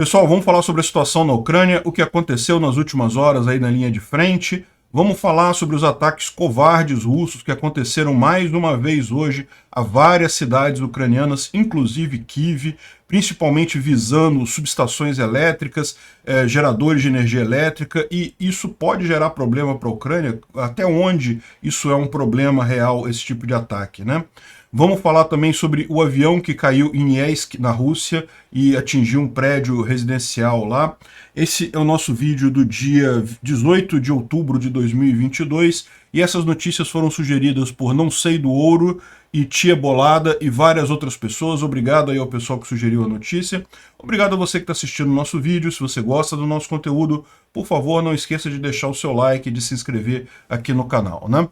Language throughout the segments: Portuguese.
Pessoal, vamos falar sobre a situação na Ucrânia, o que aconteceu nas últimas horas aí na linha de frente. Vamos falar sobre os ataques covardes russos que aconteceram mais uma vez hoje a várias cidades ucranianas, inclusive Kiev, principalmente visando subestações elétricas, geradores de energia elétrica, e isso pode gerar problema para a Ucrânia. Até onde isso é um problema real, esse tipo de ataque, né? Vamos falar também sobre o avião que caiu em Yeisk, na Rússia, e atingiu um prédio residencial lá. Esse é o nosso vídeo do dia 18 de outubro de 2022, e essas notícias foram sugeridas por Não Sei do Ouro e Tia Bolada e várias outras pessoas. Obrigado aí ao pessoal que sugeriu a notícia. Obrigado a você que está assistindo o nosso vídeo. Se você gosta do nosso conteúdo, por favor, não esqueça de deixar o seu like e de se inscrever aqui no canal, né?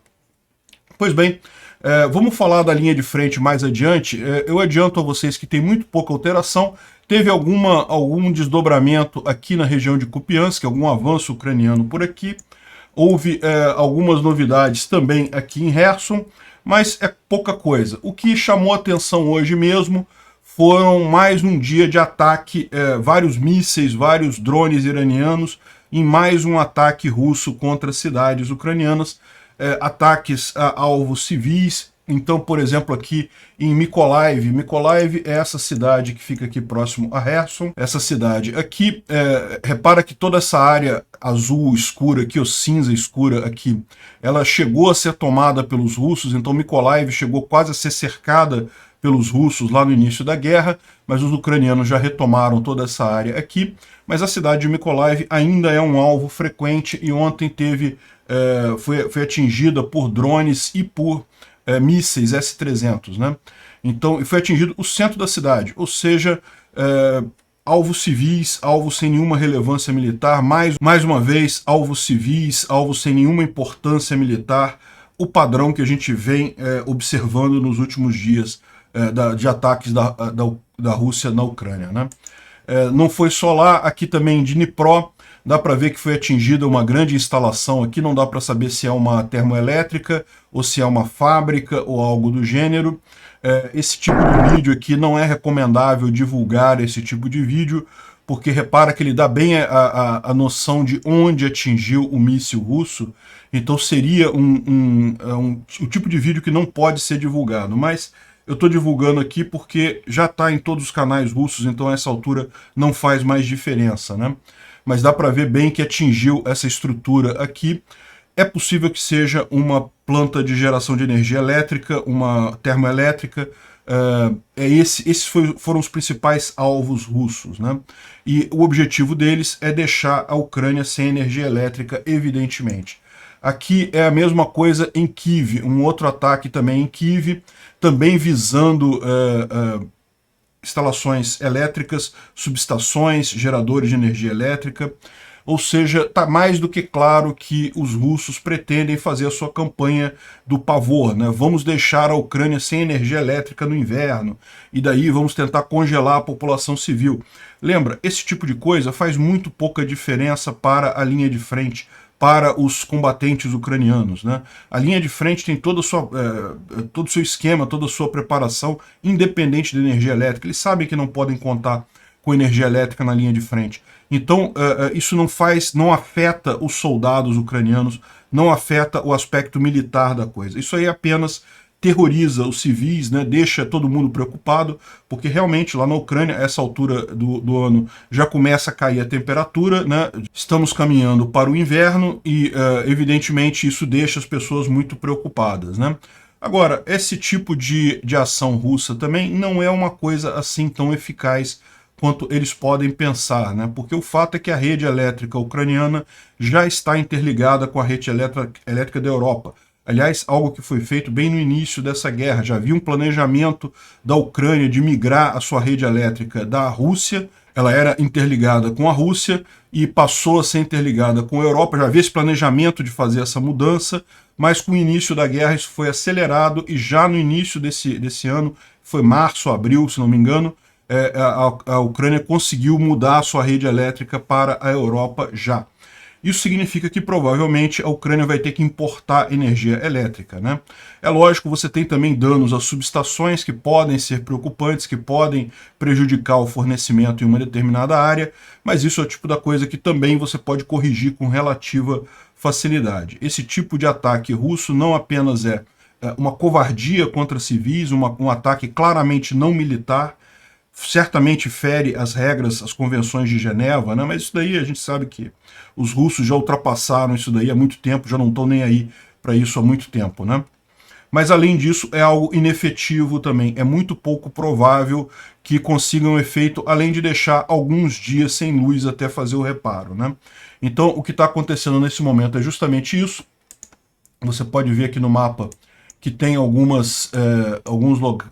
Pois bem, vamos falar da linha de frente mais adiante. Eu adianto a vocês que tem muito pouca alteração. Teve algum desdobramento aqui na região de Kupiansk, algum avanço ucraniano por aqui. Houve algumas novidades também aqui em Kherson, mas é pouca coisa. O que chamou atenção hoje mesmo foram mais um dia de ataque, vários mísseis, vários drones iranianos, em mais um ataque russo contra cidades ucranianas. Ataques a alvos civis. Então, por exemplo, aqui em Mykolaiv, Mykolaiv é essa cidade que fica aqui próximo a Kherson, essa cidade aqui, repara que toda essa área azul escura aqui, ou cinza escura aqui, ela chegou a ser tomada pelos russos. Então Mykolaiv chegou quase a ser cercada pelos russos lá no início da guerra, mas os ucranianos já retomaram toda essa área aqui. Mas a cidade de Mykolaiv ainda é um alvo frequente, e ontem foi atingida por drones e por mísseis S-300, né? Então, foi atingido o centro da cidade, ou seja, alvos civis, alvos sem nenhuma relevância militar, mais uma vez, alvos civis, alvos sem nenhuma importância militar, o padrão que a gente vem observando nos últimos dias de ataques da Rússia na Ucrânia, né? Não foi só lá, aqui também em Dnipro, dá para ver que foi atingida uma grande instalação aqui. Não dá para saber se é uma termoelétrica ou se é uma fábrica ou algo do gênero. Esse tipo de vídeo aqui não é recomendável divulgar esse tipo de vídeo, porque repara que ele dá bem a noção de onde atingiu o míssil russo. Então seria um tipo de vídeo que não pode ser divulgado, mas eu estou divulgando aqui porque já está em todos os canais russos, então a essa altura não faz mais diferença, né? Mas dá para ver bem que atingiu essa estrutura aqui. É possível que seja uma planta de geração de energia elétrica, uma termoelétrica. Esses foram os principais alvos russos, né? E o objetivo deles é deixar a Ucrânia sem energia elétrica, evidentemente. Aqui é a mesma coisa em Kiev, um outro ataque também em Kiev, também visando instalações elétricas, subestações, geradores de energia elétrica. Ou seja, está mais do que claro que os russos pretendem fazer a sua campanha do pavor, né? Vamos deixar a Ucrânia sem energia elétrica no inverno, e daí vamos tentar congelar a população civil. Lembra, esse tipo de coisa faz muito pouca diferença para a linha de frente, para os combatentes ucranianos, né? A linha de frente tem todo o seu esquema, toda a sua preparação, independente da energia elétrica. Eles sabem que não podem contar com energia elétrica na linha de frente. Então, isso não afeta os soldados ucranianos, não afeta o aspecto militar da coisa. Isso aí apenas terroriza os civis, né, deixa todo mundo preocupado, porque realmente lá na Ucrânia, a essa altura do ano, já começa a cair a temperatura, né, estamos caminhando para o inverno e, evidentemente, isso deixa as pessoas muito preocupadas, né. Agora, esse tipo de ação russa também não é uma coisa assim tão eficaz quanto eles podem pensar, né? Porque o fato é que a rede elétrica ucraniana já está interligada com a rede elétrica da Europa. Aliás, algo que foi feito bem no início dessa guerra. Já havia um planejamento da Ucrânia de migrar a sua rede elétrica da Rússia. Ela era interligada com a Rússia e passou a ser interligada com a Europa. Já havia esse planejamento de fazer essa mudança, mas com o início da guerra isso foi acelerado, e já no início desse ano, foi março, abril, se não me engano, a Ucrânia conseguiu mudar a sua rede elétrica para a Europa já. Isso significa que provavelmente a Ucrânia vai ter que importar energia elétrica, né? É lógico, você tem também danos às subestações que podem ser preocupantes, que podem prejudicar o fornecimento em uma determinada área, mas isso é o tipo da coisa que também você pode corrigir com relativa facilidade. Esse tipo de ataque russo não apenas é uma covardia contra civis, um ataque claramente não militar, certamente fere as regras, as convenções de Geneva, né? Mas isso daí a gente sabe que os russos já ultrapassaram isso daí há muito tempo, já não estão nem aí para isso há muito tempo, né? Mas além disso é algo inefetivo também, é muito pouco provável que consigam um efeito, além de deixar alguns dias sem luz até fazer o reparo, né? Então o que está acontecendo nesse momento é justamente isso. Você pode ver aqui no mapa que tem alguns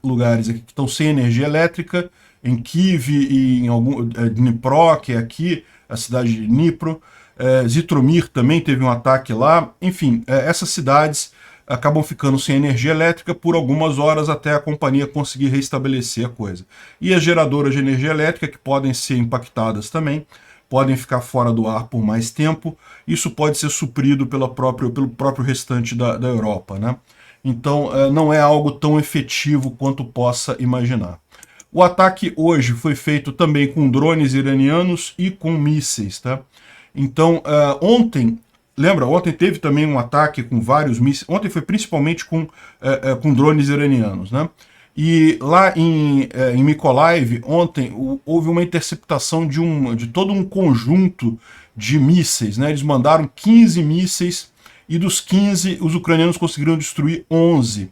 lugares aqui que estão sem energia elétrica, em Kiev e em Dnipro, que é aqui, a cidade de Dnipro, Zitomir também teve um ataque lá, enfim, essas cidades acabam ficando sem energia elétrica por algumas horas até a companhia conseguir restabelecer a coisa. E as geradoras de energia elétrica, que podem ser impactadas também, podem ficar fora do ar por mais tempo, isso pode ser suprido pelo próprio restante da Europa, né? Então não é algo tão efetivo quanto possa imaginar. O ataque hoje foi feito também com drones iranianos e com mísseis, tá? Então, ontem teve também um ataque com vários mísseis, ontem foi principalmente com drones iranianos, né? E lá em Mykolaiv, ontem, houve uma interceptação de todo um conjunto de mísseis, né? Eles mandaram 15 mísseis e dos 15, os ucranianos conseguiram destruir 11.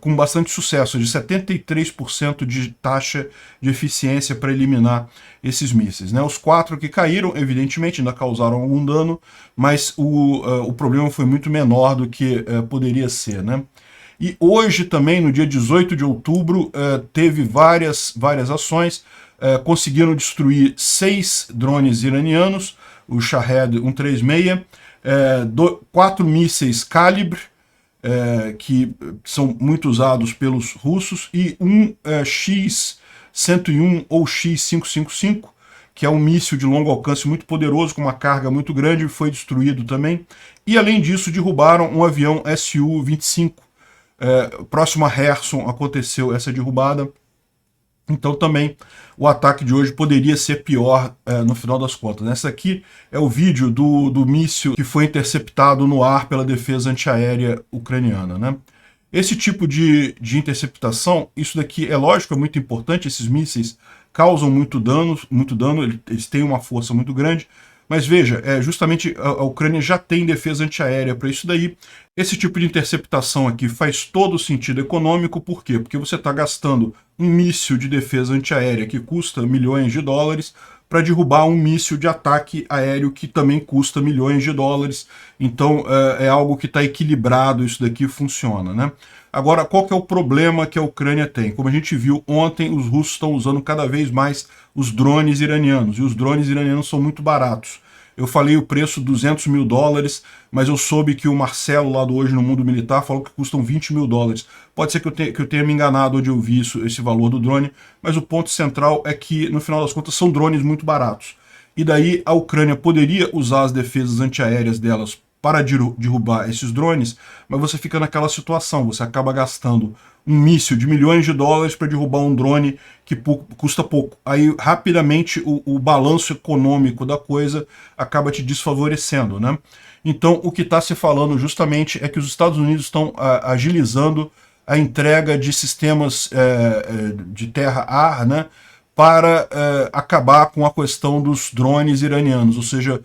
Com bastante sucesso, de 73% de taxa de eficiência para eliminar esses mísseis, né? Os 4 que caíram, evidentemente, ainda causaram algum dano, mas o problema foi muito menor do que poderia ser, né? E hoje também, no dia 18 de outubro, teve várias ações, conseguiram destruir 6 drones iranianos, o Shahed 136, 4 mísseis Kalibr, que são muito usados pelos russos, e um X-101 ou X-555, que é um míssil de longo alcance muito poderoso, com uma carga muito grande, foi destruído também. E além disso, derrubaram um avião Su-25. Próximo a Kherson aconteceu essa derrubada. Então também o ataque de hoje poderia ser pior no final das contas. Esse aqui é o vídeo do míssil que foi interceptado no ar pela defesa antiaérea ucraniana, né? Esse tipo de interceptação, isso daqui é lógico, é muito importante, esses mísseis causam muito dano, eles têm uma força muito grande, mas veja, justamente a Ucrânia já tem defesa antiaérea para isso daí. Esse tipo de interceptação aqui faz todo sentido econômico, por quê? Porque você está gastando um míssil de defesa antiaérea que custa milhões de dólares para derrubar um míssil de ataque aéreo que também custa milhões de dólares. Então é algo que está equilibrado, isso daqui funciona, né? Agora, qual que é o problema que a Ucrânia tem? Como a gente viu ontem, os russos estão usando cada vez mais os drones iranianos, e os drones iranianos são muito baratos. Eu falei o preço $200 mil, mas eu soube que o Marcelo, lá do Hoje no Mundo Militar, falou que custam $20 mil. Pode ser que eu tenha me enganado onde eu vi esse valor do drone, mas o ponto central é que, no final das contas, são drones muito baratos. E daí a Ucrânia poderia usar as defesas antiaéreas delas para derrubar esses drones, mas você fica naquela situação, você acaba gastando um míssil de milhões de dólares para derrubar um drone que custa pouco. Aí, rapidamente, o balanço econômico da coisa acaba te desfavorecendo, né? Então, o que está se falando justamente é que os Estados Unidos estão agilizando a entrega de sistemas de terra-ar, né, para acabar com a questão dos drones iranianos, ou seja,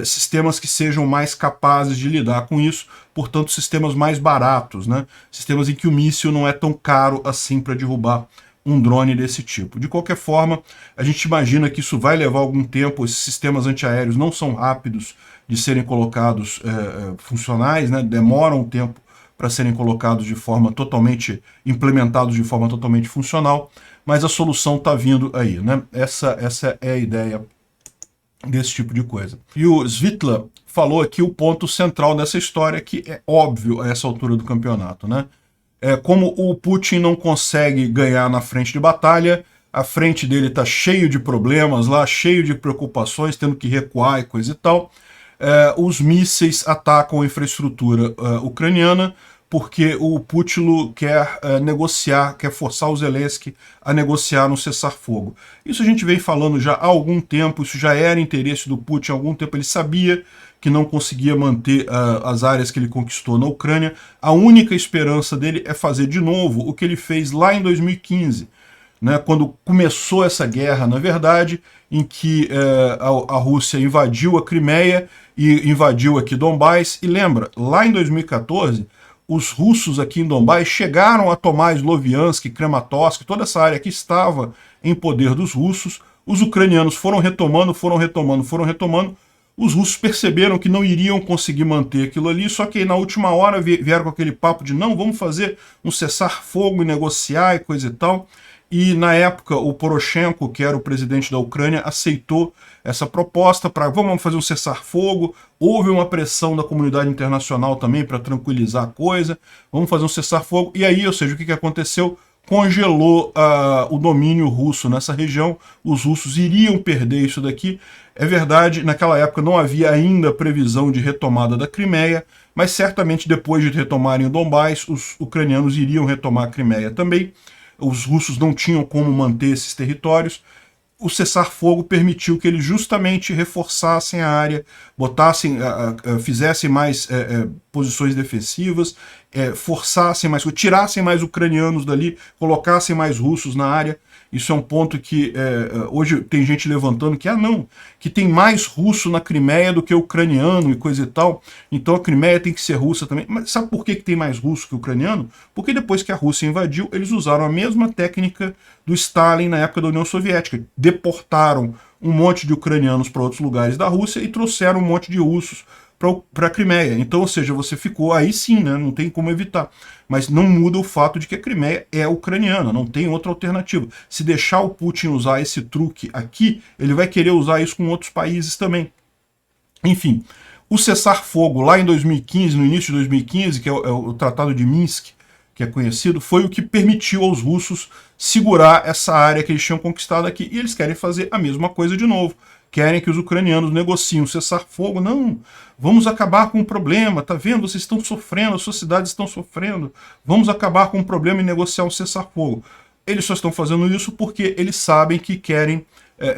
sistemas que sejam mais capazes de lidar com isso, portanto, sistemas mais baratos, né? Sistemas em que o míssil não é tão caro assim para derrubar um drone desse tipo. De qualquer forma, a gente imagina que isso vai levar algum tempo, esses sistemas antiaéreos não são rápidos de serem colocados funcionais, né? Demoram um tempo para serem colocados de forma totalmente, implementados de forma totalmente funcional, mas a solução está vindo aí, né? Essa é a ideia desse tipo de coisa. E o Svitla falou aqui o ponto central dessa história, que é óbvio a essa altura do campeonato, né? Como o Putin não consegue ganhar na frente de batalha, a frente dele está cheio de problemas lá, cheio de preocupações, tendo que recuar e coisa e tal, os mísseis atacam a infraestrutura ucraniana, porque o Putin quer negociar, quer forçar o Zelensky a negociar um cessar-fogo. Isso a gente vem falando já há algum tempo, isso já era interesse do Putin há algum tempo, ele sabia que não conseguia manter as áreas que ele conquistou na Ucrânia. A única esperança dele é fazer de novo o que ele fez lá em 2015, né, quando começou essa guerra, na verdade, em que a Rússia invadiu a Crimeia e invadiu aqui Donbás. E lembra, lá em 2014, os russos aqui em Donbás chegaram a tomar Sloviansk, Kramatorsk, toda essa área que estava em poder dos russos. Os ucranianos foram retomando. Os russos perceberam que não iriam conseguir manter aquilo ali, só que aí na última hora vieram com aquele papo de não, vamos fazer um cessar-fogo e negociar e coisa e tal. E na época o Poroshenko, que era o presidente da Ucrânia, aceitou essa proposta para vamos fazer um cessar-fogo. Houve uma pressão da comunidade internacional também para tranquilizar a coisa, vamos fazer um cessar-fogo. E aí, ou seja, o que aconteceu? Congelou o domínio russo nessa região, os russos iriam perder isso daqui. É verdade, naquela época não havia ainda previsão de retomada da Crimeia, mas certamente depois de retomarem o Donbás, os ucranianos iriam retomar a Crimeia também. Os russos não tinham como manter esses territórios. O cessar-fogo permitiu que eles justamente reforçassem a área, botassem, fizessem mais posições defensivas, forçassem mais, tirassem mais ucranianos dali, colocassem mais russos na área. Isso é um ponto que hoje tem gente levantando que, que tem mais russo na Crimeia do que ucraniano e coisa e tal, então a Crimeia tem que ser russa também. Mas sabe por que tem mais russo que ucraniano? Porque depois que a Rússia invadiu, eles usaram a mesma técnica do Stalin na época da União Soviética. Deportaram um monte de ucranianos para outros lugares da Rússia e trouxeram um monte de russos para a Crimeia. Então, ou seja, você ficou aí sim, né? Não tem como evitar. Mas não muda o fato de que a Crimeia é ucraniana, não tem outra alternativa. Se deixar o Putin usar esse truque aqui, ele vai querer usar isso com outros países também. Enfim, o cessar-fogo lá em 2015, no início de 2015, que é o Tratado de Minsk, que é conhecido, foi o que permitiu aos russos segurar essa área que eles tinham conquistado aqui. E eles querem fazer a mesma coisa de novo. Querem que os ucranianos negociem um cessar-fogo. Não, vamos acabar com o problema, tá vendo? Vocês estão sofrendo, as suas cidades estão sofrendo. Vamos acabar com o problema e negociar um cessar-fogo. Eles só estão fazendo isso porque eles sabem que querem,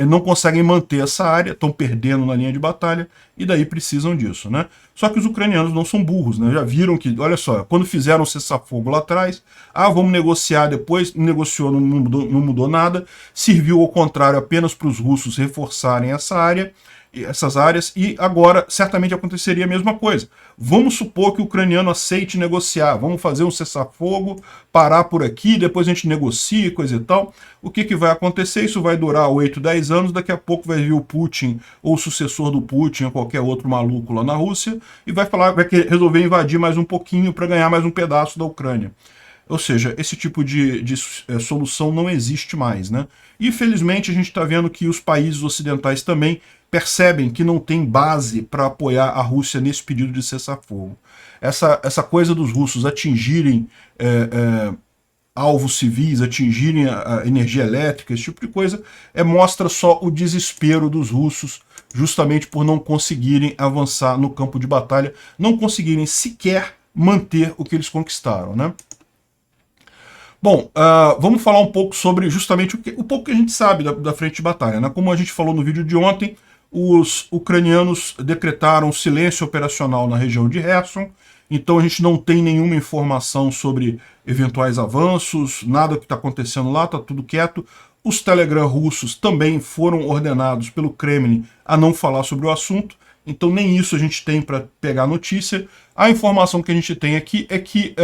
não conseguem manter essa área, estão perdendo na linha de batalha, e daí precisam disso, né? Só que os ucranianos não são burros, né? Já viram que, olha só, quando fizeram o cessar-fogo lá atrás, vamos negociar depois, negociou, não mudou nada, serviu ao contrário apenas para os russos reforçarem essas áreas, e agora certamente aconteceria a mesma coisa. Vamos supor que o ucraniano aceite negociar, vamos fazer um cessar-fogo, parar por aqui, depois a gente negocia, coisa e tal. O que vai acontecer? Isso vai durar 8, 10 anos, daqui a pouco vai vir o Putin, ou o sucessor do Putin, ou qualquer outro maluco lá na Rússia, e vai resolver invadir mais um pouquinho para ganhar mais um pedaço da Ucrânia. Ou seja, esse tipo de solução não existe mais, né? E felizmente a gente está vendo que os países ocidentais também percebem que não tem base para apoiar a Rússia nesse pedido de cessar-fogo. Essa coisa dos russos atingirem alvos civis, atingirem a energia elétrica, esse tipo de coisa, mostra só o desespero dos russos, justamente por não conseguirem avançar no campo de batalha, não conseguirem sequer manter o que eles conquistaram, né? Bom, vamos falar um pouco sobre justamente o pouco que a gente sabe da frente de batalha, né? Como a gente falou no vídeo de ontem, os ucranianos decretaram silêncio operacional na região de Kherson, então a gente não tem nenhuma informação sobre eventuais avanços, nada que está acontecendo lá, está tudo quieto. Os Telegram russos também foram ordenados pelo Kremlin a não falar sobre o assunto, então nem isso a gente tem para pegar notícia. A informação que a gente tem aqui é que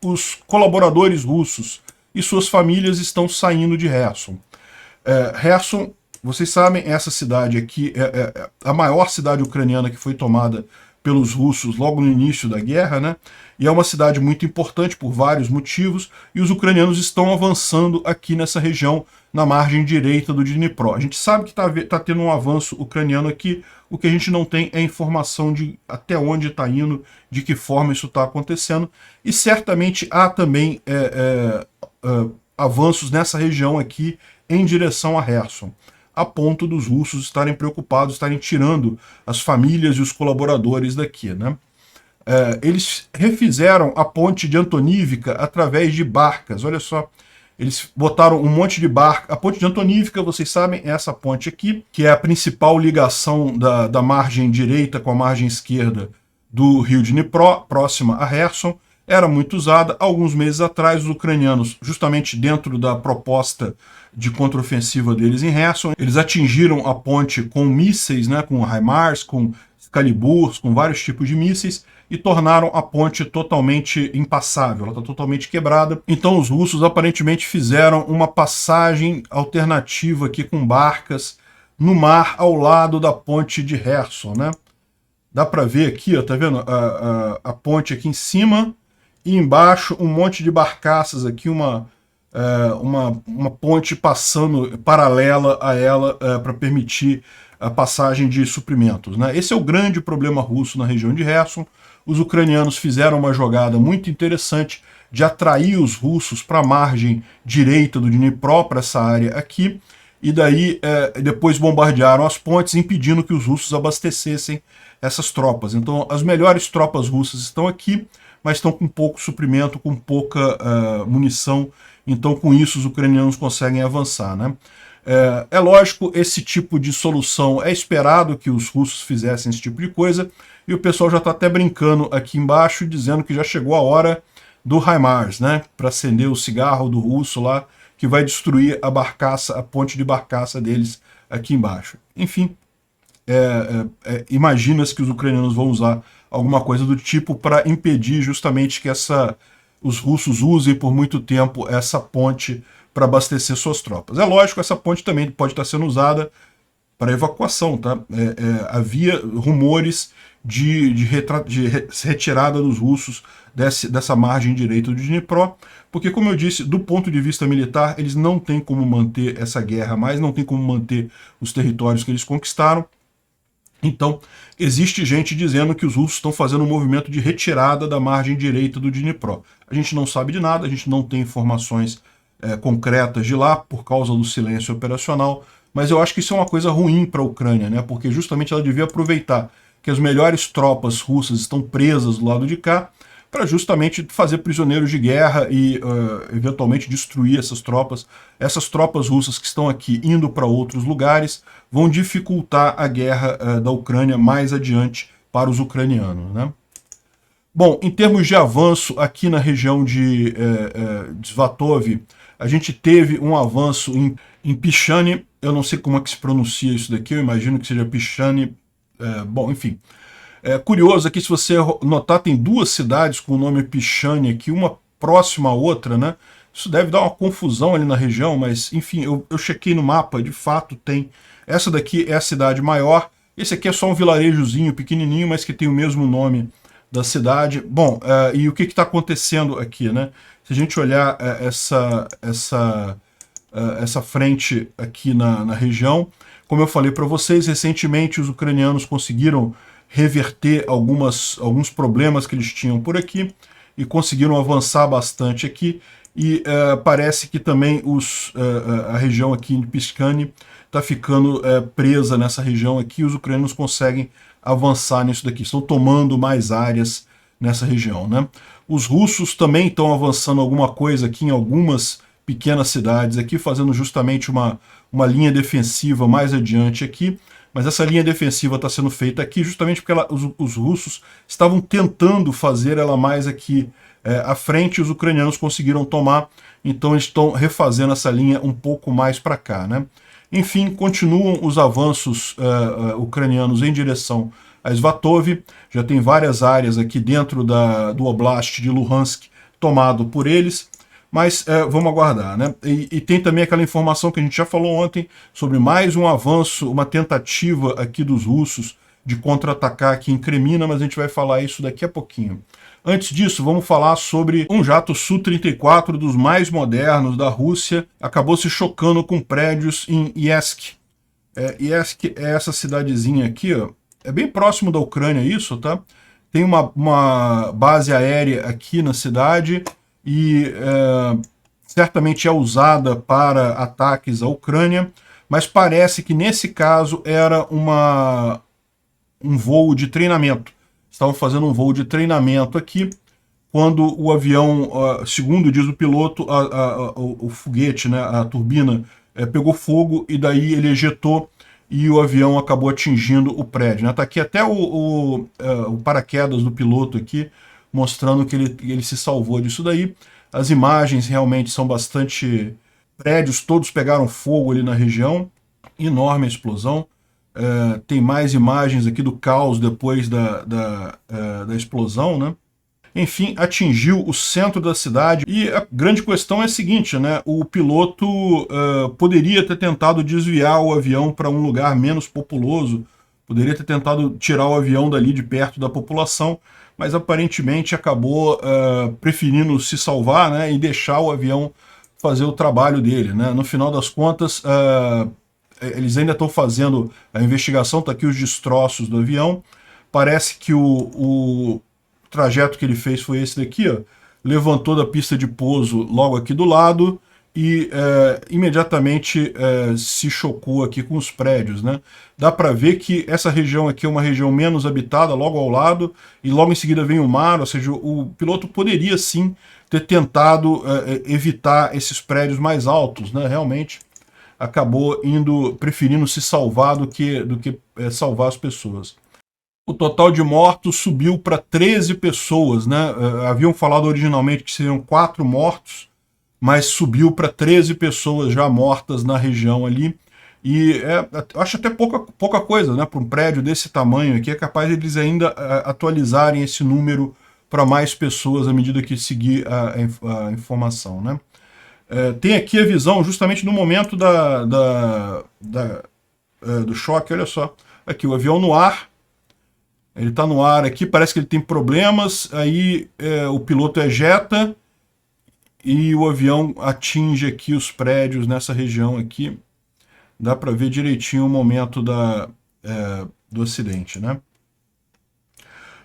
os colaboradores russos e suas famílias estão saindo de Kherson. Kherson, vocês sabem, essa cidade aqui é a maior cidade ucraniana que foi tomada pelos russos logo no início da guerra, né? E é uma cidade muito importante por vários motivos, e os ucranianos estão avançando aqui nessa região, na margem direita do Dnipro. A gente sabe que está tendo um avanço ucraniano aqui, o que a gente não tem é informação de até onde está indo, de que forma isso está acontecendo, e certamente há também avanços nessa região aqui em direção a Kherson. a ponto dos russos estarem preocupados, estarem tirando as famílias e os colaboradores daqui, né? Eles refizeram a ponte de Antonívica através de barcas, olha só. Eles botaram um monte de barca. A ponte de Antonívica, vocês sabem, é essa ponte aqui, que é a principal ligação da margem direita com a margem esquerda do rio Dnipro, próxima a Kherson. Era muito usada. Alguns meses atrás, os ucranianos, justamente dentro da proposta de contraofensiva deles em Kherson, eles atingiram a ponte com mísseis, né, com HIMARS, com Excaliburs, com vários tipos de mísseis, e tornaram a ponte totalmente impassável, ela está totalmente quebrada. Então os russos aparentemente fizeram uma passagem alternativa aqui com barcas no mar ao lado da ponte de Kherson, né? Dá para ver aqui, ó, tá vendo a ponte aqui em cima e embaixo um monte de barcaças aqui, uma ponte passando paralela a ela para permitir a passagem de suprimentos, né? Esse é o grande problema russo na região de Kherson. Os ucranianos fizeram uma jogada muito interessante de atrair os russos para a margem direita do Dnipro, para essa área aqui, e daí depois bombardearam as pontes, impedindo que os russos abastecessem essas tropas. Então as melhores tropas russas estão aqui, mas estão com pouco suprimento, com pouca munição, então com isso os ucranianos conseguem avançar, né? É lógico, esse tipo de solução é esperado que os russos fizessem esse tipo de coisa, e o pessoal já está até brincando aqui embaixo, dizendo que já chegou a hora do HIMARS, né, para acender o cigarro do russo lá, que vai destruir a barcaça, a ponte de barcaça deles aqui embaixo. Enfim, imagina-se que os ucranianos vão usar alguma coisa do tipo para impedir justamente que os russos usem por muito tempo essa ponte para abastecer suas tropas. É lógico, essa ponte também pode estar sendo usada para evacuação, tá? Havia rumores de retirada dos russos dessa margem direita do Dnipro, porque, como eu disse, do ponto de vista militar, eles não têm como manter essa guerra mais, não tem como manter os territórios que eles conquistaram. Então, existe gente dizendo que os russos estão fazendo um movimento de retirada da margem direita do Dnipro. A gente não sabe de nada, a gente não tem informações concretas de lá, por causa do silêncio operacional, mas eu acho que isso é uma coisa ruim para a Ucrânia, né? Porque justamente ela devia aproveitar que as melhores tropas russas estão presas do lado de cá, para justamente fazer prisioneiros de guerra e eventualmente destruir essas tropas. Essas tropas russas que estão aqui indo para outros lugares vão dificultar a guerra da Ucrânia mais adiante para os ucranianos, né? Bom, em termos de avanço aqui na região de Svatov, a gente teve um avanço em Pichany. Eu não sei como é que se pronuncia isso daqui, eu imagino que seja Pichany. Bom, enfim. Curioso aqui, se você notar, tem duas cidades com o nome Pichany aqui, uma próxima à outra, né? Isso deve dar uma confusão ali na região, mas, enfim, eu chequei no mapa, de fato tem. Essa daqui é a cidade maior, esse aqui é só um vilarejozinho pequenininho, mas que tem o mesmo nome da cidade. Bom, e o que está acontecendo aqui, né? Se a gente olhar essa frente aqui na região, como eu falei para vocês, recentemente os ucranianos conseguiram reverter alguns problemas que eles tinham por aqui e conseguiram avançar bastante aqui, e parece que também a região aqui de Pichany está ficando presa nessa região aqui, os ucranianos conseguem avançar nisso daqui, estão tomando mais áreas nessa região, né? Os russos também estão avançando alguma coisa aqui em algumas pequenas cidades aqui, fazendo justamente uma linha defensiva mais adiante aqui, mas essa linha defensiva está sendo feita aqui justamente porque os russos estavam tentando fazer ela mais aqui à frente, e os ucranianos conseguiram tomar, então eles estão refazendo essa linha um pouco mais para cá, né? Enfim, continuam os avanços ucranianos em direção a Svatov, já tem várias áreas aqui dentro do Oblast de Luhansk tomado por eles, mas vamos aguardar, né? E tem também aquela informação que a gente já falou ontem sobre mais um avanço, uma tentativa aqui dos russos de contra-atacar aqui em Kremina, mas a gente vai falar isso daqui a pouquinho. Antes disso, vamos falar sobre um jato Su-34 dos mais modernos da Rússia, acabou se chocando com prédios em Iysk. Iysk é essa cidadezinha aqui, ó. É bem próximo da Ucrânia isso, tá? Tem uma base aérea aqui na cidade e certamente é usada para ataques à Ucrânia, mas parece que nesse caso era um voo de treinamento. Estavam fazendo um voo de treinamento aqui, quando o avião, segundo diz o piloto, o foguete, né, a turbina, pegou fogo e daí ele ejetou e o avião acabou atingindo o prédio. Está aqui até o paraquedas do piloto aqui, mostrando que ele se salvou disso daí. As imagens realmente são bastante... Prédios todos pegaram fogo ali na região, enorme a explosão. Tem mais imagens aqui do caos depois da explosão, né? Enfim, atingiu o centro da cidade. E a grande questão é a seguinte, né? O piloto poderia ter tentado desviar o avião para um lugar menos populoso, poderia ter tentado tirar o avião dali de perto da população, mas aparentemente acabou preferindo se salvar, né, e deixar o avião fazer o trabalho dele, né? No final das contas, eles ainda estão fazendo a investigação, está aqui os destroços do avião. Parece que o trajeto que ele fez foi esse daqui, ó. Levantou da pista de pouso logo aqui do lado e imediatamente se chocou aqui com os prédios, né? Dá para ver que essa região aqui é uma região menos habitada, logo ao lado, e logo em seguida vem o mar, ou seja, o piloto poderia sim ter tentado evitar esses prédios mais altos, né? Realmente acabou preferindo se salvar do que salvar as pessoas. O total de mortos subiu para 13 pessoas, né? Haviam falado originalmente que seriam 4 mortos, mas subiu para 13 pessoas já mortas na região ali. E acho até pouca coisa, né? Para um prédio desse tamanho aqui, é capaz de eles ainda atualizarem esse número para mais pessoas à medida que seguir a informação, né? Tem aqui a visão justamente no momento do choque, olha só. Aqui, o avião no ar. Ele está no ar aqui, parece que ele tem problemas, aí o piloto ejeta e o avião atinge aqui os prédios nessa região aqui. Dá para ver direitinho o momento do acidente, né?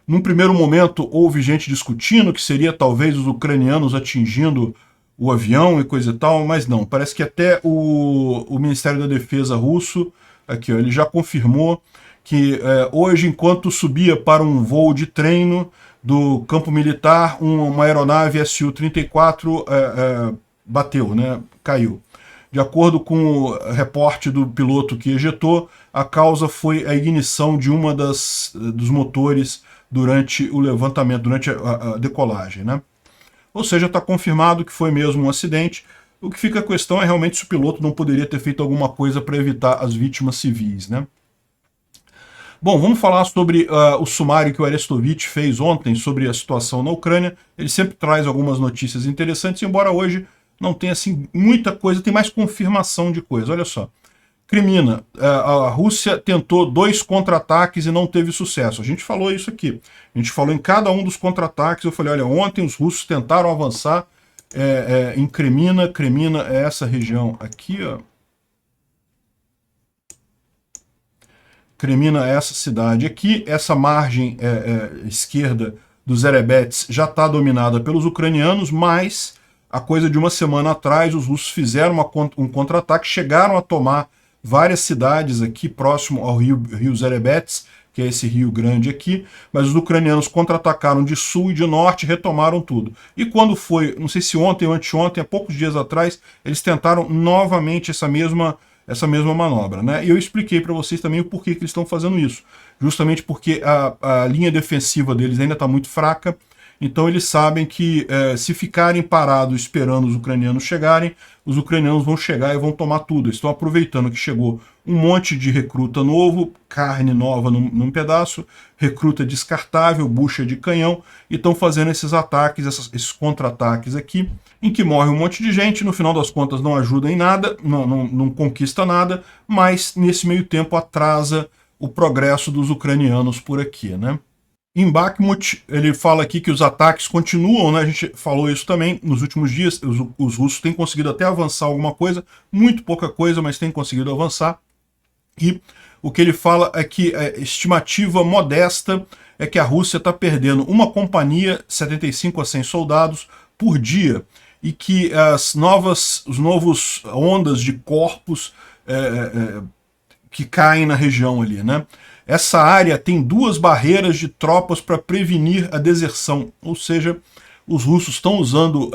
Num primeiro momento houve gente discutindo que seria talvez os ucranianos atingindo o avião e coisa e tal, mas não, parece que até o Ministério da Defesa russo, aqui ó, ele já confirmou que hoje, enquanto subia para um voo de treino do campo militar, uma aeronave Su-34 bateu, né, caiu. De acordo com o reporte do piloto que ejetou, a causa foi a ignição de uma dos motores durante o levantamento, durante a decolagem, né? Ou seja, está confirmado que foi mesmo um acidente. O que fica a questão é realmente se o piloto não poderia ter feito alguma coisa para evitar as vítimas civis, né? Bom, vamos falar sobre o sumário que o Arestovich fez ontem sobre a situação na Ucrânia. Ele sempre traz algumas notícias interessantes, embora hoje não tenha assim, muita coisa, tem mais confirmação de coisa. Olha só. Crimina, a Rússia tentou 2 contra-ataques e não teve sucesso. A gente falou isso aqui. A gente falou em cada um dos contra-ataques. Eu falei, olha, ontem os russos tentaram avançar em Crimina. Crimina é essa região aqui, ó. Crimina é essa cidade aqui. Essa margem esquerda dos Erebets já está dominada pelos ucranianos, mas a coisa de uma semana atrás os russos fizeram um contra-ataque, chegaram a tomar várias cidades aqui próximo ao rio Zerebets, que é esse rio grande aqui, mas os ucranianos contra-atacaram de sul e de norte, retomaram tudo. E quando foi, não sei se ontem ou anteontem, há poucos dias atrás, eles tentaram novamente essa mesma manobra, né? E eu expliquei para vocês também o porquê que eles estão fazendo isso. Justamente porque a linha defensiva deles ainda está muito fraca, então eles sabem que se ficarem parados esperando os ucranianos chegarem, os ucranianos vão chegar e vão tomar tudo. Eles estão aproveitando que chegou um monte de recruta novo, carne nova num pedaço, recruta descartável, bucha de canhão, e estão fazendo esses ataques, esses contra-ataques aqui, em que morre um monte de gente, no final das contas não ajuda em nada, não conquista nada, mas nesse meio tempo atrasa o progresso dos ucranianos por aqui, né? Em Bakhmut, ele fala aqui que os ataques continuam, né? A gente falou isso também nos últimos dias, os russos têm conseguido até avançar alguma coisa, muito pouca coisa, mas têm conseguido avançar. E o que ele fala é que a estimativa modesta é que a Rússia está perdendo uma companhia, 75 a 100 soldados, por dia, e que as novas ondas de corpos que caem na região ali, né? Essa área tem 2 barreiras de tropas para prevenir a deserção, ou seja, os russos estão usando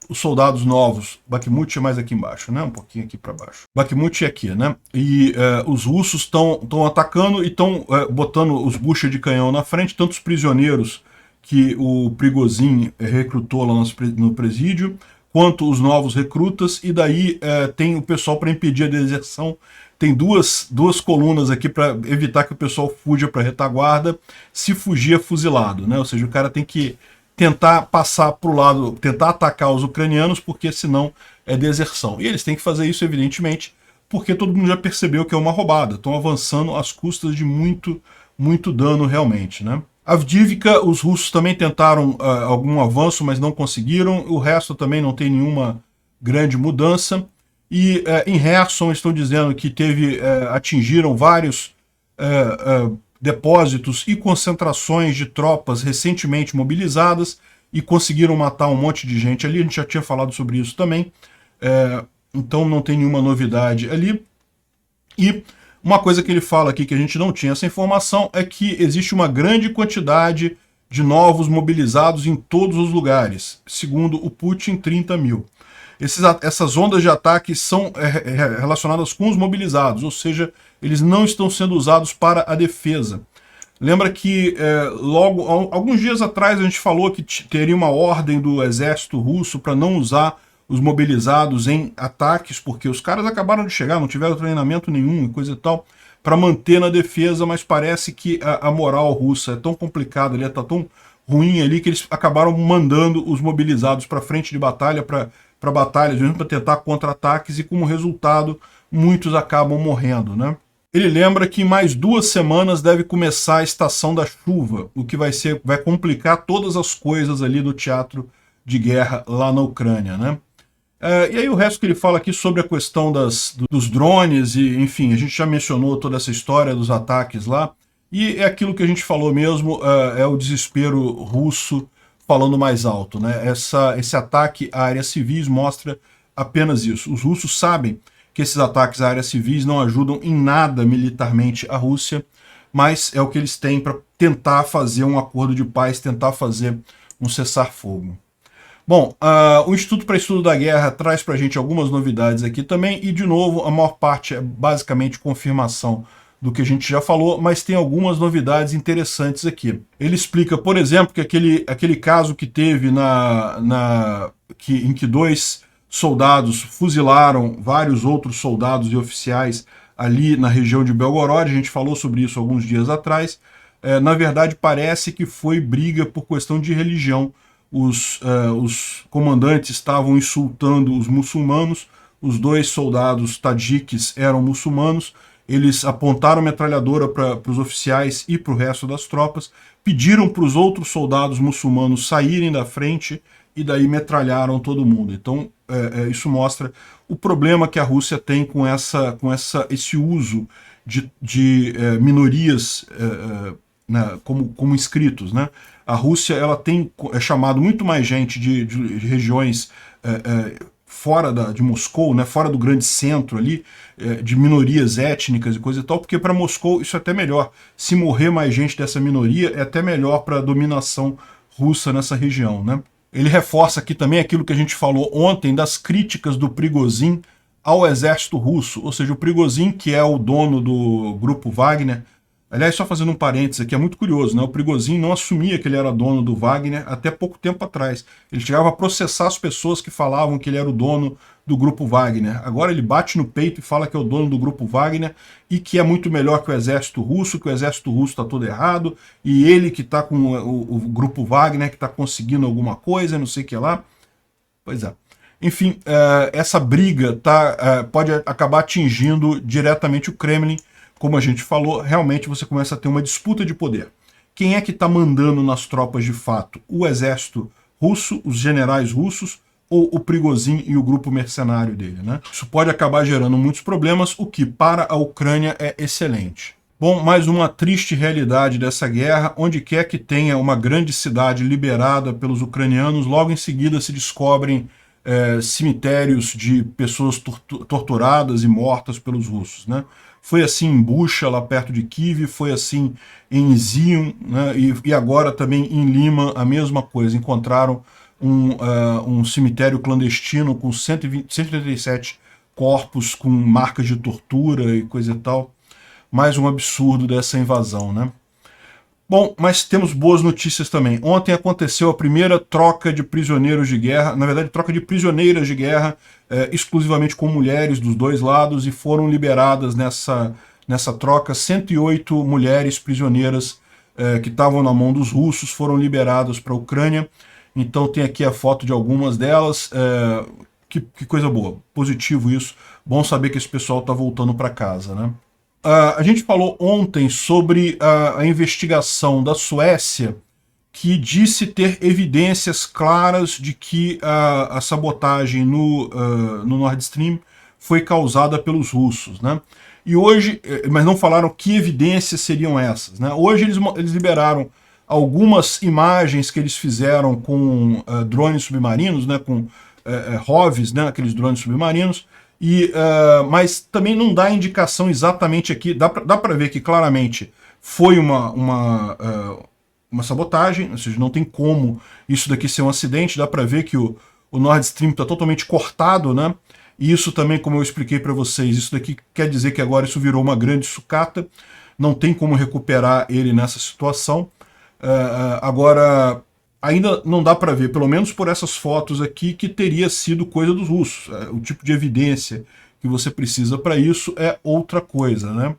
os soldados novos. Bakhmut é mais aqui embaixo, né? Um pouquinho aqui para baixo. Bakhmut é aqui, né? E os russos estão atacando e estão botando os buchas de canhão na frente, tanto os prisioneiros que o Prigozhin recrutou lá no presídio, quanto os novos recrutas, e daí tem o pessoal para impedir a deserção. Tem duas colunas aqui para evitar que o pessoal fuja para a retaguarda. Se fugir é fuzilado, né? Ou seja, o cara tem que tentar passar para o lado, tentar atacar os ucranianos, porque senão é deserção. E eles têm que fazer isso, evidentemente, porque todo mundo já percebeu que é uma roubada. Estão avançando às custas de muito dano realmente, né? Avdivka, os russos também tentaram algum avanço, mas não conseguiram. O resto também não tem nenhuma grande mudança. E em Kherson estão dizendo que atingiram vários depósitos e concentrações de tropas recentemente mobilizadas e conseguiram matar um monte de gente ali. A gente já tinha falado sobre isso também. Então não tem nenhuma novidade ali. E uma coisa que ele fala aqui, que a gente não tinha essa informação, é que existe uma grande quantidade de novos mobilizados em todos os lugares. Segundo o Putin, 30 mil. Essas ondas de ataque são relacionadas com os mobilizados, ou seja, eles não estão sendo usados para a defesa. Lembra que alguns dias atrás a gente falou que teria uma ordem do exército russo para não usar os mobilizados em ataques, porque os caras acabaram de chegar, não tiveram treinamento nenhum e coisa e tal, para manter na defesa, mas parece que a moral russa é tão complicada, ali está tão ruim ali, que eles acabaram mandando os mobilizados para frente de batalha, para batalhas, mesmo para tentar contra-ataques, e como resultado, muitos acabam morrendo, né? Ele lembra que em mais 2 semanas deve começar a estação da chuva, o que vai complicar todas as coisas ali do teatro de guerra lá na Ucrânia, né? E aí o resto que ele fala aqui sobre a questão dos drones, e enfim, a gente já mencionou toda essa história dos ataques lá, e é aquilo que a gente falou mesmo, é o desespero russo falando mais alto, né? Esse ataque a áreas civis mostra apenas isso. Os russos sabem que esses ataques a áreas civis não ajudam em nada militarmente a Rússia, mas é o que eles têm para tentar fazer um acordo de paz, tentar fazer um cessar-fogo. Bom, o Instituto para Estudo da Guerra traz para a gente algumas novidades aqui também, e de novo, a maior parte é basicamente confirmação do que a gente já falou, mas tem algumas novidades interessantes aqui. Ele explica, por exemplo, que aquele caso que teve em que 2 soldados fuzilaram vários outros soldados e oficiais ali na região de Belgorod, a gente falou sobre isso alguns dias atrás, na verdade parece que foi briga por questão de religião. Os comandantes estavam insultando os muçulmanos, os 2 soldados tadjiques eram muçulmanos, eles apontaram metralhadora para os oficiais e para o resto das tropas, pediram para os outros soldados muçulmanos saírem da frente e daí metralharam todo mundo. Então isso mostra o problema que a Rússia tem com esse uso de minorias como inscritos, né? A Rússia ela tem chamado muito mais gente de regiões fora de Moscou, né, fora do grande centro ali, de minorias étnicas e coisa e tal, porque para Moscou isso é até melhor. Se morrer mais gente dessa minoria, é até melhor para a dominação russa nessa região, né? Ele reforça aqui também aquilo que a gente falou ontem das críticas do Prigozhin ao exército russo, ou seja, o Prigozhin, que é o dono do grupo Wagner. Aliás, só fazendo um parênteses aqui, é muito curioso, né? O Prigozhin não assumia que ele era dono do Wagner até pouco tempo atrás. Ele chegava a processar as pessoas que falavam que ele era o dono do grupo Wagner. Agora ele bate no peito e fala que é o dono do grupo Wagner e que é muito melhor que o exército russo, que o exército russo está todo errado, e ele que está com o grupo Wagner, que está conseguindo alguma coisa, não sei o que lá. Pois é. Enfim, essa briga pode acabar atingindo diretamente o Kremlin. Como a gente falou, realmente você começa a ter uma disputa de poder. Quem é que está mandando nas tropas de fato? O exército russo, os generais russos, ou o Prigozhin e o grupo mercenário dele, né? Isso pode acabar gerando muitos problemas, o que para a Ucrânia é excelente. Bom, mais uma triste realidade dessa guerra: onde quer que tenha uma grande cidade liberada pelos ucranianos, logo em seguida se descobrem cemitérios de pessoas torturadas e mortas pelos russos, né? Foi assim em Bucha, lá perto de Kiev, foi assim em Izium, né? E agora também em Lima, a mesma coisa. Encontraram um cemitério clandestino com 137 corpos com marcas de tortura e coisa e tal. Mais um absurdo dessa invasão, né? Bom, mas temos boas notícias também. Ontem aconteceu a primeira troca de prisioneiros de guerra, na verdade, troca de prisioneiras de guerra, exclusivamente com mulheres dos dois lados, e foram liberadas nessa troca 108 mulheres prisioneiras que estavam na mão dos russos, foram liberadas para a Ucrânia. Então tem aqui a foto de algumas delas. Que coisa boa, positivo isso. Bom saber que esse pessoal está voltando para casa, né? A gente falou ontem sobre a investigação da Suécia, que disse ter evidências claras de que a sabotagem no Nord Stream foi causada pelos russos, né? E hoje, mas não falaram que evidências seriam essas, né? Hoje eles liberaram algumas imagens que eles fizeram com drones submarinos, né? Com ROVs, né? Aqueles drones submarinos. Mas também não dá indicação exatamente aqui, dá para ver que claramente foi uma sabotagem, ou seja, não tem como isso daqui ser um acidente, dá para ver que o Nord Stream está totalmente cortado, né? E isso também, como eu expliquei para vocês, isso daqui quer dizer que agora isso virou uma grande sucata, não tem como recuperar ele nessa situação. Agora, ainda não dá para ver, pelo menos por essas fotos aqui, que teria sido coisa dos russos. O tipo de evidência que você precisa para isso é outra coisa, né?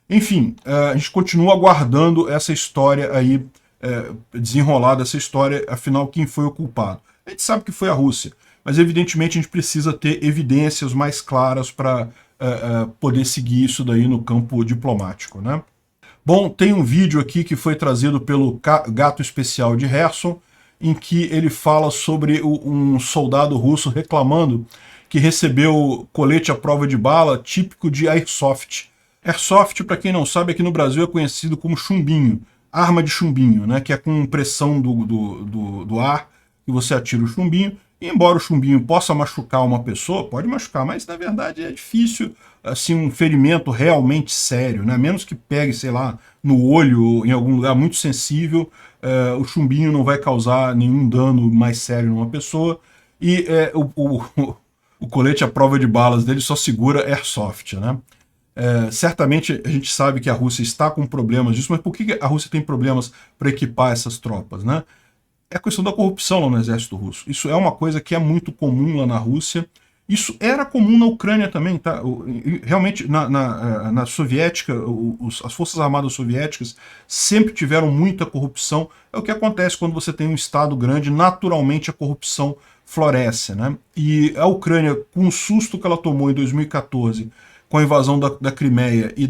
Enfim, a gente continua aguardando essa história aí, desenrolada essa história, afinal, quem foi o culpado? A gente sabe que foi a Rússia, mas evidentemente a gente precisa ter evidências mais claras para poder seguir isso daí no campo diplomático, né? Bom, tem um vídeo aqui que foi trazido pelo Gato Especial de Herson, em que ele fala sobre um soldado russo reclamando que recebeu colete à prova de bala típico de Airsoft. Airsoft, para quem não sabe, aqui no Brasil é conhecido como chumbinho, arma de chumbinho, né, que é com pressão do ar que você atira o chumbinho. E embora o chumbinho possa machucar uma pessoa, pode machucar, mas na verdade é difícil assim, um ferimento realmente sério, né? Menos que pegue, sei lá, no olho ou em algum lugar muito sensível, o chumbinho não vai causar nenhum dano mais sério numa pessoa. E o colete à prova de balas dele só segura airsoft, né? Certamente a gente sabe que a Rússia está com problemas disso, mas por que a Rússia tem problemas para equipar essas tropas, né? É a questão da corrupção lá no exército russo. Isso é uma coisa que é muito comum lá na Rússia. Isso era comum na Ucrânia também, tá? Realmente, na soviética, as forças armadas soviéticas sempre tiveram muita corrupção. É o que acontece quando você tem um Estado grande, naturalmente a corrupção floresce, né? E a Ucrânia, com o susto que ela tomou em 2014, com a invasão da Crimeia e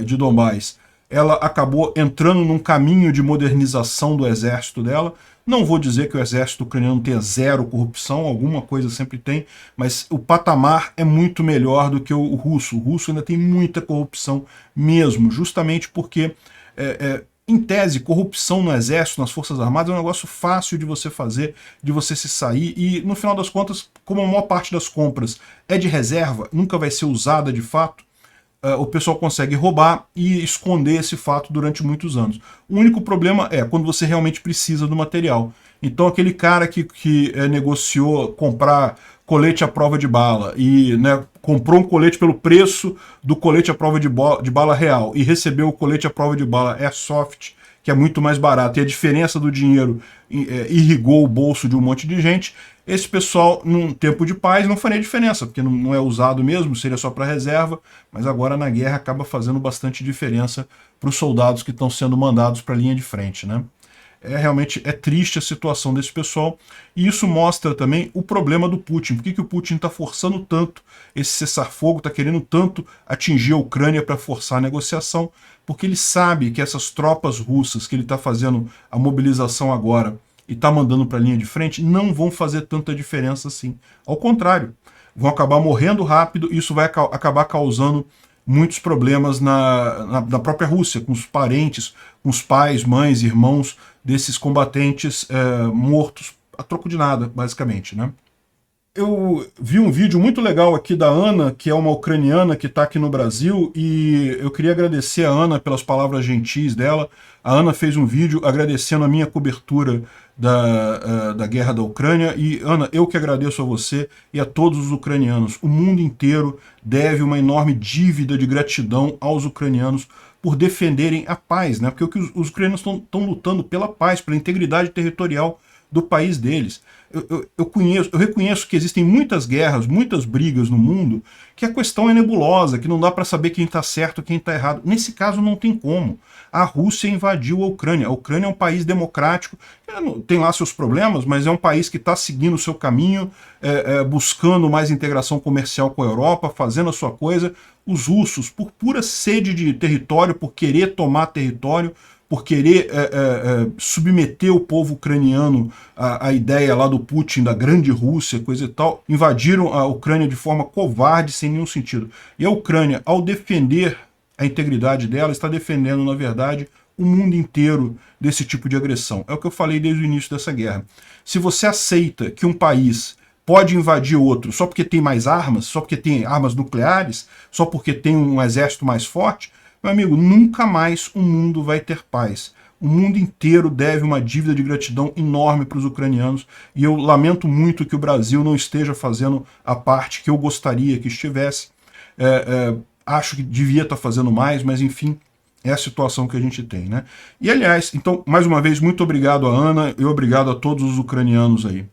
de Donbás, ela acabou entrando num caminho de modernização do exército dela. Não vou dizer que o exército ucraniano tenha zero corrupção, alguma coisa sempre tem, mas o patamar é muito melhor do que o russo. O russo ainda tem muita corrupção mesmo, justamente porque, em tese, corrupção no exército, nas forças armadas, é um negócio fácil de você fazer, de você se sair, e no final das contas, como a maior parte das compras é de reserva, nunca vai ser usada de fato, o pessoal consegue roubar e esconder esse fato durante muitos anos. O único problema é quando você realmente precisa do material. Então aquele cara que negociou comprar colete à prova de bala e, né, comprou um colete pelo preço do colete à prova de bala real e recebeu o colete à prova de bala Airsoft, que é muito mais barato, e a diferença do dinheiro irrigou o bolso de um monte de gente, esse pessoal, num tempo de paz, não faria diferença, porque não é usado mesmo, seria só para reserva, mas agora na guerra acaba fazendo bastante diferença para os soldados que estão sendo mandados para a linha de frente, né? Realmente é triste a situação desse pessoal, e isso mostra também o problema do Putin. Por que o Putin está forçando tanto esse cessar-fogo, está querendo tanto atingir a Ucrânia para forçar a negociação? Porque ele sabe que essas tropas russas que ele está fazendo a mobilização agora e está mandando para a linha de frente não vão fazer tanta diferença assim. Ao contrário, vão acabar morrendo rápido, e isso vai acabar causando muitos problemas na própria Rússia, com os parentes, com os pais, mães, irmãos desses combatentes mortos a troco de nada, basicamente, né? Eu vi um vídeo muito legal aqui da Ana, que é uma ucraniana que está aqui no Brasil, e eu queria agradecer a Ana pelas palavras gentis dela. A Ana fez um vídeo agradecendo a minha cobertura da guerra da Ucrânia, e Ana, eu que agradeço a você e a todos os ucranianos. O mundo inteiro deve uma enorme dívida de gratidão aos ucranianos por defenderem a paz, né? Porque os ucranianos estão lutando pela paz, pela integridade territorial do país deles. Eu reconheço que existem muitas guerras, muitas brigas no mundo, que a questão é nebulosa, que não dá para saber quem está certo e quem está errado. Nesse caso não tem como. A Rússia invadiu a Ucrânia. A Ucrânia é um país democrático, tem lá seus problemas, mas é um país que está seguindo o seu caminho, buscando mais integração comercial com a Europa, fazendo a sua coisa. Os russos, por pura sede de território, por querer tomar território, por querer submeter o povo ucraniano à ideia lá do Putin, da grande Rússia, coisa e tal, invadiram a Ucrânia de forma covarde, sem nenhum sentido. E a Ucrânia, ao defender a integridade dela, está defendendo, na verdade, o mundo inteiro desse tipo de agressão. É o que eu falei desde o início dessa guerra. Se você aceita que um país pode invadir outro só porque tem mais armas, só porque tem armas nucleares, só porque tem um exército mais forte, meu amigo, nunca mais o mundo vai ter paz. O mundo inteiro deve uma dívida de gratidão enorme para os ucranianos, e eu lamento muito que o Brasil não esteja fazendo a parte que eu gostaria que estivesse. Acho que devia estar fazendo mais, mas enfim, é a situação que a gente tem, né? E aliás, então, mais uma vez, muito obrigado a Ana e obrigado a todos os ucranianos aí.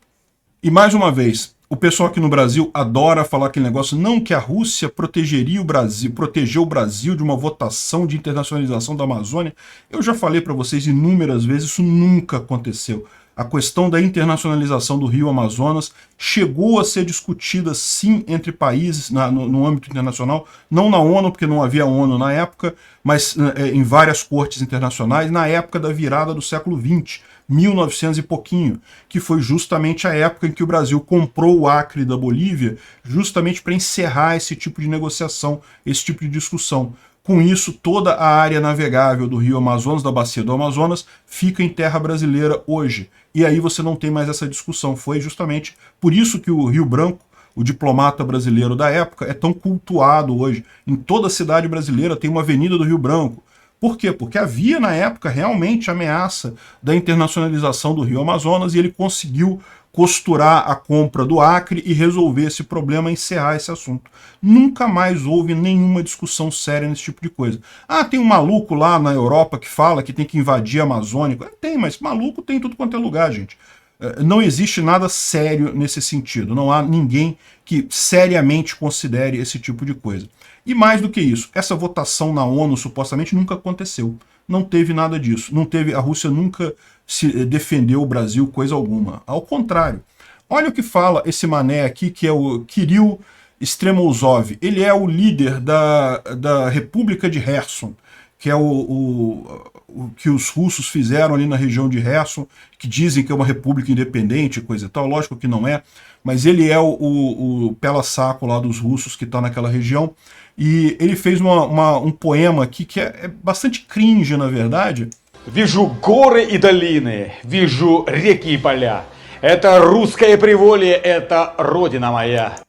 E mais uma vez, o pessoal aqui no Brasil adora falar aquele negócio, não que a Rússia protegeu o Brasil de uma votação de internacionalização da Amazônia. Eu já falei para vocês inúmeras vezes, isso nunca aconteceu. A questão da internacionalização do Rio Amazonas chegou a ser discutida, sim, entre países no âmbito internacional, não na ONU, porque não havia ONU na época, mas em várias cortes internacionais, na época da virada do século XX, 1900 e pouquinho, que foi justamente a época em que o Brasil comprou o Acre da Bolívia, justamente para encerrar esse tipo de negociação, esse tipo de discussão. Com isso, toda a área navegável do Rio Amazonas, da Bacia do Amazonas, fica em terra brasileira hoje. E aí você não tem mais essa discussão. Foi justamente por isso que o Rio Branco, o diplomata brasileiro da época, é tão cultuado hoje. Em toda cidade brasileira tem uma avenida do Rio Branco. Por quê? Porque havia na época realmente ameaça da internacionalização do Rio Amazonas, e ele conseguiu costurar a compra do Acre e resolver esse problema, encerrar esse assunto. Nunca mais houve nenhuma discussão séria nesse tipo de coisa. Ah, tem um maluco lá na Europa que fala que tem que invadir a Amazônia. Tem, mas maluco tem em tudo quanto é lugar, gente. Não existe nada sério nesse sentido. Não há ninguém que seriamente considere esse tipo de coisa. E mais do que isso, essa votação na ONU supostamente nunca aconteceu. Não teve nada disso. Não teve, a Rússia nunca se defendeu o Brasil, coisa alguma. Ao contrário. Olha o que fala esse mané aqui, que é o Kirill Stremousov. Ele é o líder da República de Kherson, que é o que os russos fizeram ali na região de Kherson, que dizem que é uma república independente, coisa e tal. Lógico que não é, mas ele é o pela-saco lá dos russos que está naquela região. E ele fez um poema aqui que é bastante cringe, na verdade. Вижу горы и долины, вижу реки и поля. Это русское приволье, это родина моя.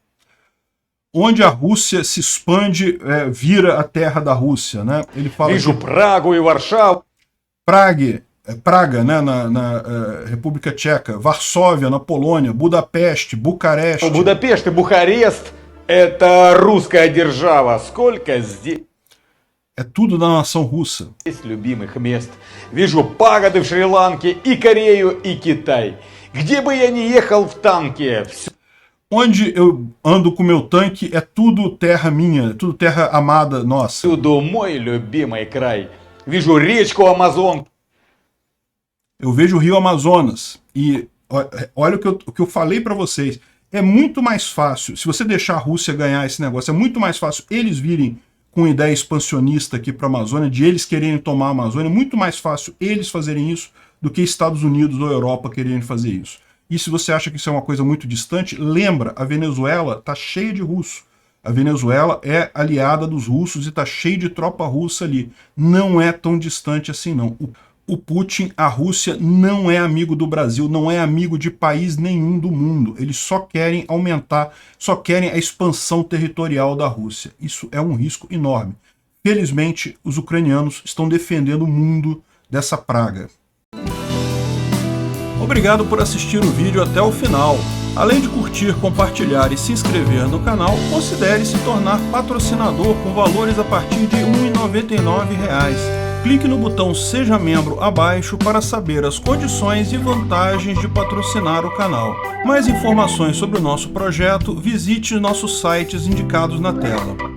Onde a Rússia se expande, vira a terra da Rússia, né? Ele fala Вижу Прагу и Варшаву. Praga, né, na República Tcheca, Varsóvia, na Polônia, Budapeste, Bucareste. Будапешт и Бухарест, это русская держава. Сколько здесь É tudo da nação russa. любимых мест. Вижу пагоды в Шри-Ланке и Корею, и Китай. Где бы я ни ехал в танке, Onde eu ando com meu tanque é tudo terra minha, é tudo terra amada nossa. всюду мой любимый край. Вижу речку Амазон. Eu vejo o Rio Amazonas e olha o que eu falei para vocês. É muito mais fácil, se você deixar a Rússia ganhar esse negócio, é muito mais fácil eles virem com ideia expansionista aqui para a Amazônia, de eles quererem tomar a Amazônia, é muito mais fácil eles fazerem isso do que Estados Unidos ou Europa quererem fazer isso. E se você acha que isso é uma coisa muito distante, lembra, a Venezuela está cheia de russo. A Venezuela é aliada dos russos e está cheia de tropa russa ali. Não é tão distante assim, não. O Putin, a Rússia, não é amigo do Brasil, não é amigo de país nenhum do mundo. Eles só querem aumentar, só querem a expansão territorial da Rússia. Isso é um risco enorme. Felizmente, os ucranianos estão defendendo o mundo dessa praga. Obrigado por assistir o vídeo até o final. Além de curtir, compartilhar e se inscrever no canal, considere se tornar patrocinador com valores a partir de R$ 1,99. Clique no botão Seja Membro abaixo para saber as condições e vantagens de patrocinar o canal. Mais informações sobre o nosso projeto, visite nossos sites indicados na tela.